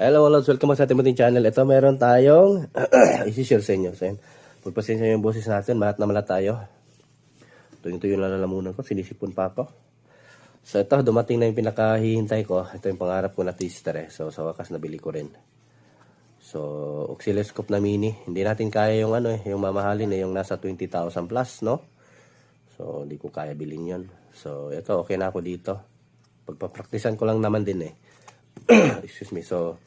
Hello mga lods, welcome sa ating munting channel. Ito meron tayong isi-share sa inyo. So yan, pagpasensya yung boses natin, malat na malat tayo. Tuyo-tuyo na lalamunan ko, sinisipon pa ako. So ito, dumating na yung pinakahihintay ko. Ito yung pangarap ko na twister eh. So sa wakas nabili ko rin. So oscilloscope na mini. Hindi natin kaya yung yung mamahalin yung nasa 20,000 plus, no? So hindi ko kaya bilhin yun. So ito, okay na ako dito. Pagpapraktisan ko lang naman din eh. Excuse me. So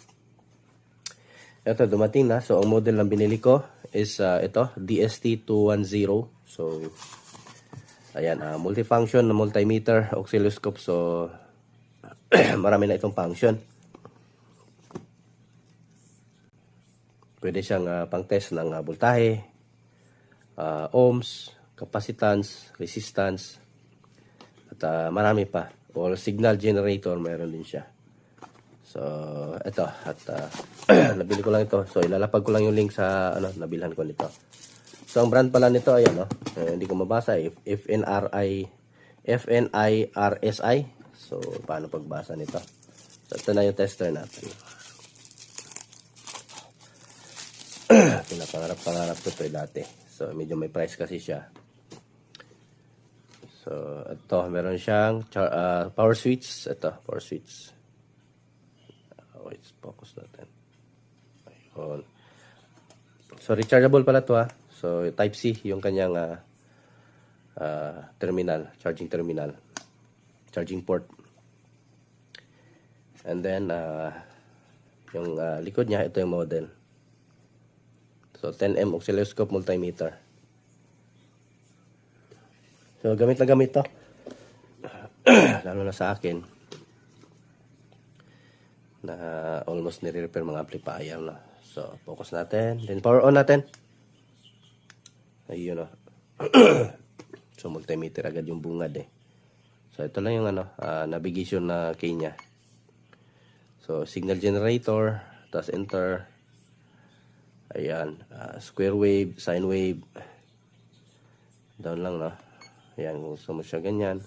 ito dumating na. So ang model ng binili ko is ito DST210. So ayan, multifunction na multimeter oscilloscope. So marami na itong function. Pwede siyang pang-test ng voltahe, ohms, capacitance, resistance, at marami pa. Or signal generator, meron din siya. So, ito. At nabili ko lang ito. So, ilalapag ko lang yung link sa nabilhan ko nito. So, ang brand pala nito, ayan, hindi ko mabasa. FNIRSI. So, paano pagbasa nito? So, ito na yung tester natin. Pinapangarap ko ito dati. So, medyo may price kasi siya. So, ito, meron siyang power switch. Ito, power switch. Wait, focus natin. Ayun. So, rechargeable pala ito So, Type-C yung kanyang terminal, charging terminal. Charging port. And then, yung likod niya, ito yung model. So, 10M oscilloscope multimeter. So, gamit na gamit to. Lalo na sa akin. Na almost nire-repair mga amplifier na. So, focus natin. Then, power on natin. Ayun So, multimeter agad yung bungad eh. So, ito lang yung navigation na key niya. So, signal generator. Tapos, enter. Ayan. Square wave, sine wave. Down lang, no? Ayan, kung gusto mo siya ganyan.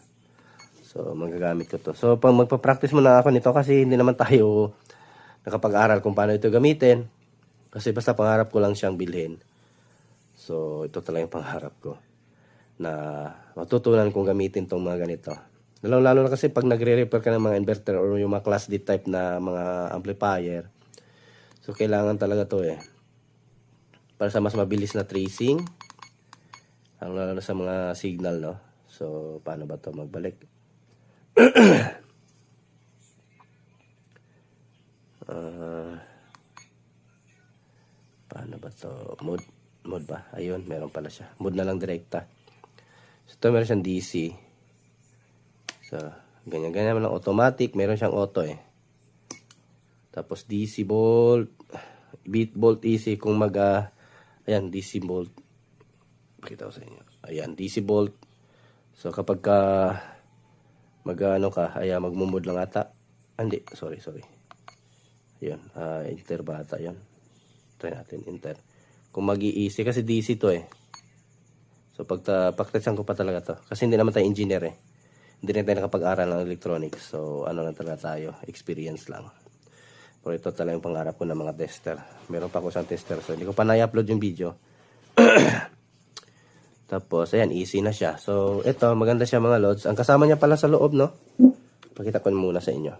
So, magagamit ko to. So, pag magpa-practice muna ako nito kasi hindi naman tayo nakapag-aral kung paano ito gamitin. Kasi basta pangarap ko lang siyang bilhin. So, ito talaga yung pangarap ko. Na matutunan kong gamitin tong mga ganito. Lalo na kasi pag nagre-repair ka ng mga inverter or yung mga class D type na mga amplifier. So, kailangan talaga to eh. Para sa mas mabilis na tracing. Lalo na sa mga signal, no? So, paano ba to magbalik? Paano ba to? Mode ba? Ayun, meron pala siya. Mode na lang direkta. So, ito meron siyang DC. So, ganyan-ganyan lang automatic. Meron siyang auto eh. Tapos DC volt. Beat volt AC kung ayan, DC volt. Pakita ko sa inyo. Ayan, DC volt. So, kapag magmumod lang ata. Hindi, sorry. Ayun, enter ba ata yun? Try natin, enter. Kung mag-i-easy, kasi DC to eh. So, pagtatsan ko pa talaga to. Kasi hindi naman tayo engineer eh. Hindi rin tayo nakapag-aral ng electronics. So, lang talaga tayo. Experience lang. Pero ito talaga yung pangarap ko ng mga tester. Meron pa ako isang tester. So, hindi ko pa na-upload yung video. Tapos, ayan, easy na siya. So, ito, maganda siya mga lods. Ang kasama niya pala sa loob, no? Pakita ko muna sa inyo.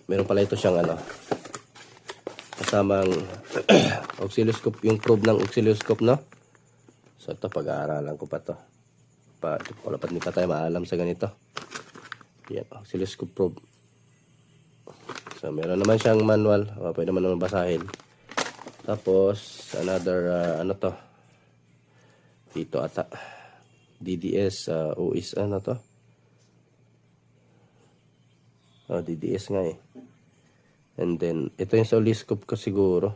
Meron pala ito siyang kasamang oscilloscope, yung probe ng oscilloscope, no? So, ito, pag-aaralan ko pa to. Wala pa, hindi pa tayo maalam sa ganito. Yan, oscilloscope probe. So, meron naman siyang manual. Pwede naman basahin. Tapos, another, dito ata. DDS, OS, to? DDS nga eh. And then, ito yung sa oscilloscope ko siguro.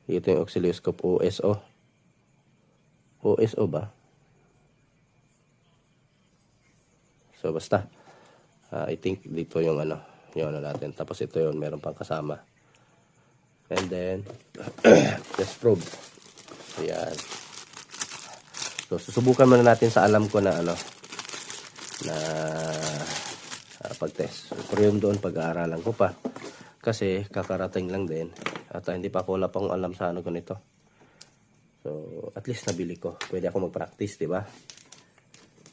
Ito yung oscilloscope OSO. OSO ba? So, basta. I think dito yung yung natin. Tapos ito yun, meron pang kasama. And then, test probe. Ayan. So, susubukan muna natin sa alam ko na pag-test. Pero yung doon pag-aaralan ko pa. Kasi kakarating lang din. At hindi pa ako wala pang alam sa ano ganito. So, at least nabili ko. Pwede ako mag-practice, di ba?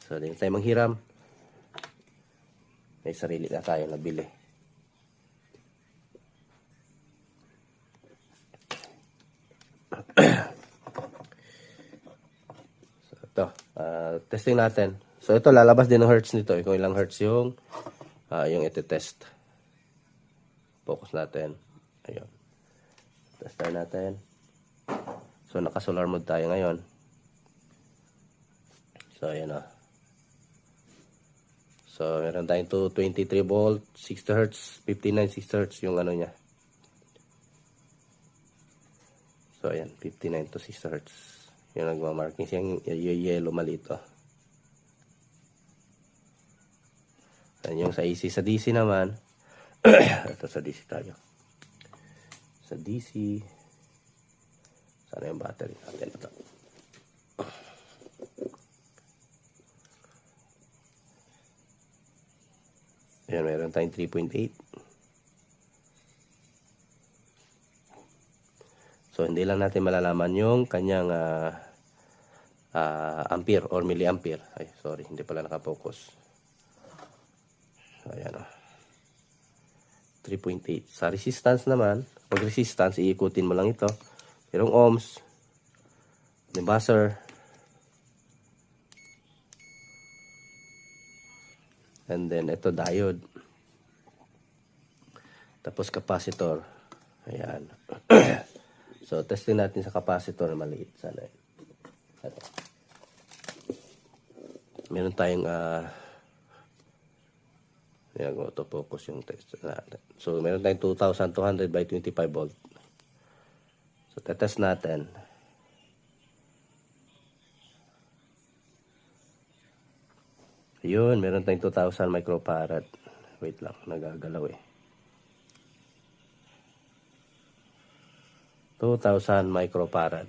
So, hindi tayo manghiram. May sarili na tayo nabili. So, ito. Testing natin. So, ito lalabas din ng hertz nito. Kung ilang hertz yung iti-test. Focus natin. Ayun. Tester natin. So, naka-solar mode tayo ngayon. So, ayan o. So, meron tayong 23 volt, 60 Hz, 59, 60 Hz yung ano niya. So, ayan, 59 to 60 Hz. Yung nagmamarking siya, yung yellow maliit o. Ayan yung sa AC. Sa DC naman, ito sa DC tayo. Sa DC, sana yung battery natin ito. Ayan, meron tayong 3.8. So, hindi lang natin malalaman yung kanyang ampere or milliampere. Ay, sorry, hindi pala nakafocus. So, ayan o. 3.8. Sa resistance naman, pag resistance, iikutin mo lang ito. Merong ohms, may buzzer, and then ito diode, tapos capacitor. Ayan. So, testing natin sa capacitor na maliit. Sana yun. Ito. Meron tayong auto-focus yung test natin. So, meron tayong 2,200 by 25 volt. So, tetest natin. Yun, meron tayong 2,000 microfarad. Wait lang, nagagalaw eh. 2,000 microfarad.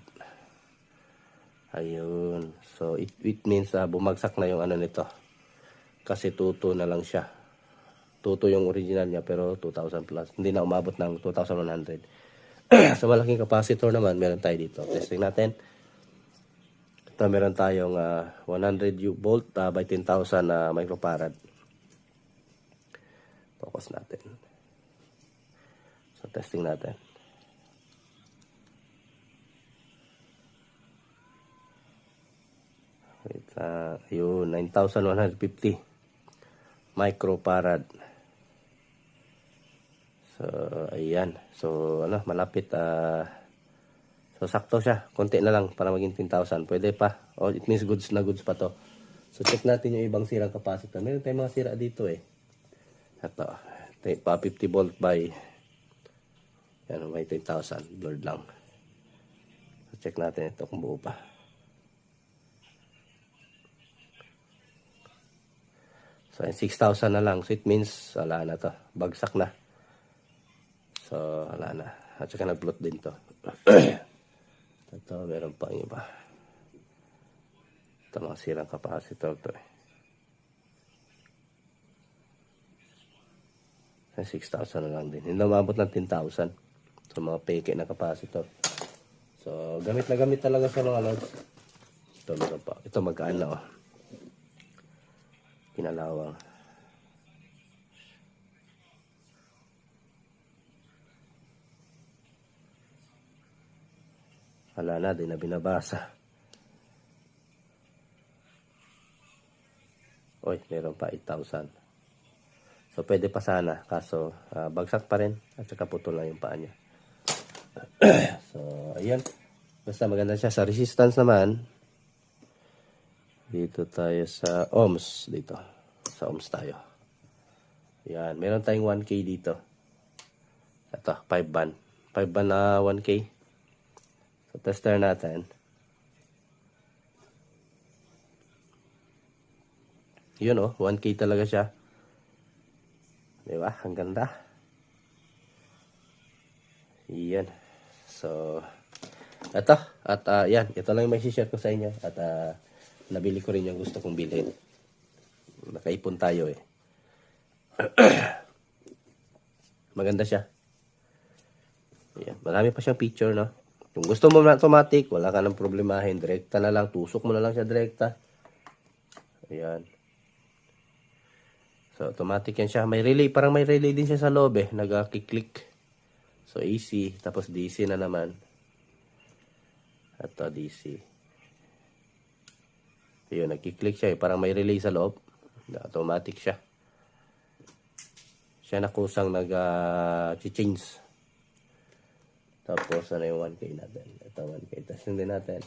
Ayun. So, it means bumagsak na yung ano nito. Kasi 2,2 na lang siya. 2,2 yung original niya, pero 2,000 plus. Hindi na umabot ng 2,100. Sa malaking capacitor naman, meron tayo dito. Testing natin. Ito, meron tayong 100 volt by 10,000 microfarad. Focus natin. So, testing natin. Wait, yun, 9,150 microfarad. So, ayan. So, malapit. So, sakto siya. Konti na lang para maging 10,000. Pwede pa. Oh, it means goods na goods pa to. So, check natin yung ibang sirang capacitor. Meron tayong mga sira dito eh. Ito. Pa 50 volt by yan, may 10,000. Blurred lang. So, check natin ito kung buo pa. So, 6,000 na lang. So, it means, wala na to. Bagsak na. So, wala na. At saka nag-float din to. Ito, meron pang iba. Ito, mga sirang capacitor to eh. 6,000 na lang din. Hindi na umabot ng 10,000. So, mga peke na capacitor. So, gamit na gamit talaga sa mga loads. Ito, meron pa. Ito, magkaan na oh. Pinalawang. Wala na, din na binabasa. Oy, meron pa 8,000. So, pwede pa sana. Kaso, bagsak pa rin. At saka putol lang yung paa niya. So, ayan. Basta maganda siya. Sa resistance naman, dito tayo sa ohms. Dito. Sa ohms tayo. Ayan. Meron tayong 1K dito. Ito, 5 band. 5 band na 1K. So, tester natin. Yun oh, 1K talaga siya. Diba? Ang ganda. Yan. So, ito. At yan. Ito lang yung may share ko sa inyo. At nabili ko rin yung gusto kong bilhin. Nakaipon tayo eh. Maganda siya. Ayan. Marami pa siyang feature, no? Kung gusto mo na automatic, wala ka nang problemahin. Direkta na lang. Tusok mo na lang siya direkta. Ayan. So, automatic yan siya. May relay. Parang may relay din siya sa loob eh. Nag-click. So, AC. Tapos DC na naman. Ito, DC. Ayun, nag-click siya eh. Parang may relay sa loob. Automatic siya. Siya na kusang nag-change. Tapos, ano yung 1K natin? Ito, 1K. Testing din natin.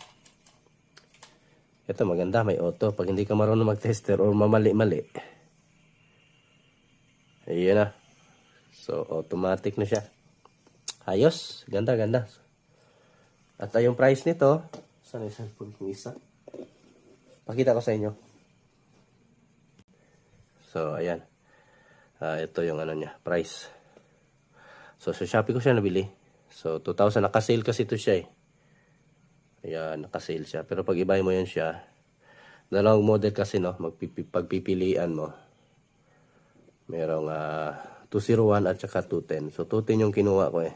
Ito, maganda. May auto. Pag hindi ka marunong mag-tester or mamali-mali. Ayan na. So, automatic na siya. Ayos. Ganda, ganda. At yung price nito, saan yung cellphone kong isa? Pakita ko sa inyo. So, ayan. Ito yung ano niya, price. So, sa Shopee ko siya nabili. So, 2,000. Naka-sale kasi ito siya eh. Ayan, naka-sale siya. Pero pag ibay mo yan siya, dalawang model kasi, no? Pagpipilian mo. Merong 201 at saka 210. So, 210 yung kinuha ko eh.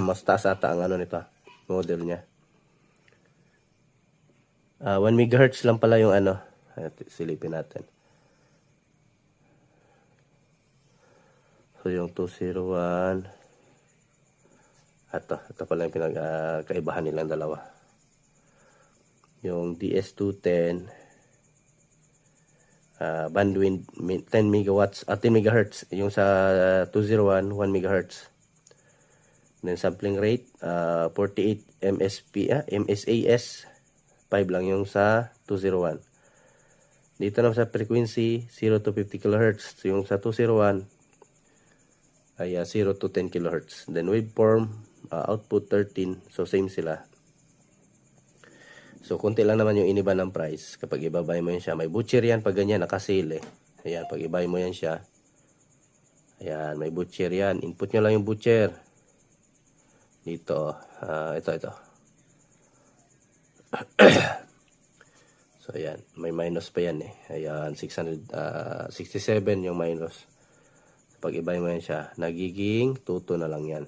Mas taas ata ang ano nito, model niya. 1 MHz lang pala yung ano. Silipin natin. So, yung 201. Ito pala yung pinagkaibahan nilang dalawa. Yung DS210. Bandwidth 10 megawatts, 10 megahertz. Yung sa 201, 1 megahertz. Then, sampling rate, 48 MSAS. 5 lang yung sa 201. Dito naman sa frequency, 0 to 50 kHz. Yung sa 201, ay 0 to 10 kHz. Then waveform, output 13. So same sila. So konti lang naman yung iniba ng price. Kapag ibabay mo yan siya, may butcher yan pag ganyan, nakasale eh. Ayan, pag ibabay mo yan siya. Ayan, may butcher yan. Input nyo lang yung butcher. Dito, ito. So ayan, may minus pa yan eh. Ayan, 667 yung minus. Pag ibay mo yan siya, nagiging 2 na lang yan.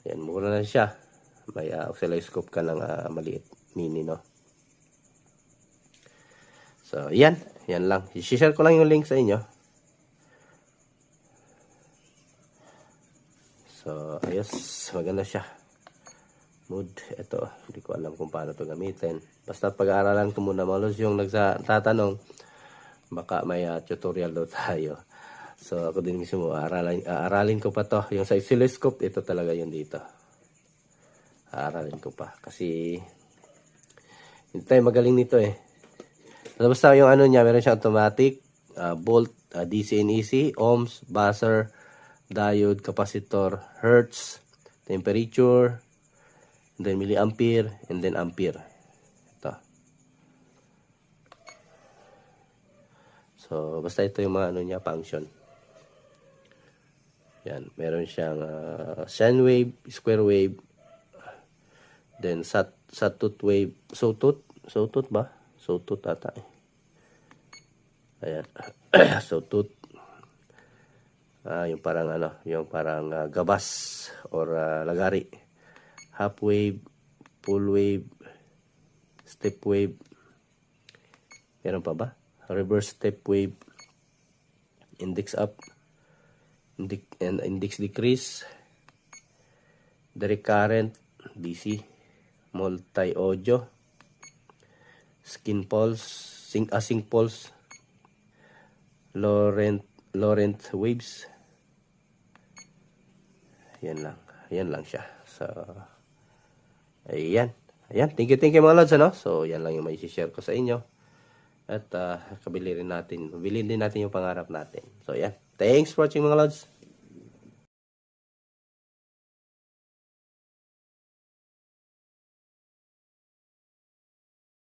Ayan, mura na siya. May oscilloscope ka ng maliit, mini, no? So, yan. Yan lang. I-share ko lang yung link sa inyo. So, ayos. Maganda siya. Mood. Ito. Hindi ko alam kung paano to gamitin. Basta pag-aaralan ko muna. Malos yung nagtatanong, baka may tutorial daw tayo. So, ako din mismo, aralin ko pa to. Yung sa oscilloscope, ito talaga yung dito. Aralin ko pa. Kasi, hindi tayo magaling nito eh. So, basta yung ano niya, meron siyang automatic, volt, DC and AC, ohms, buzzer, diode, capacitor, hertz, temperature, then milliampere, and then ampere. Ito. So, basta ito yung mga ano niya, function. Yan, meron siyang sine wave, square wave, then sawtooth wave, sawtooth ba? Sawtooth ata eh. Ayan, sawtooth. Yung parang ano, yung parang gabas or lagari. Half wave, full wave, step wave. Meron pa ba? Reverse step wave, index up, index decrease, direct current, DC, multi audio, skin pulse, sync pulse, Laurent waves. Yan lang siya. So ayan, thank you mga lods, ano? So yan lang yung may share ko sa inyo. At bilhin din natin yung pangarap natin. So yan, thanks for watching mga lods.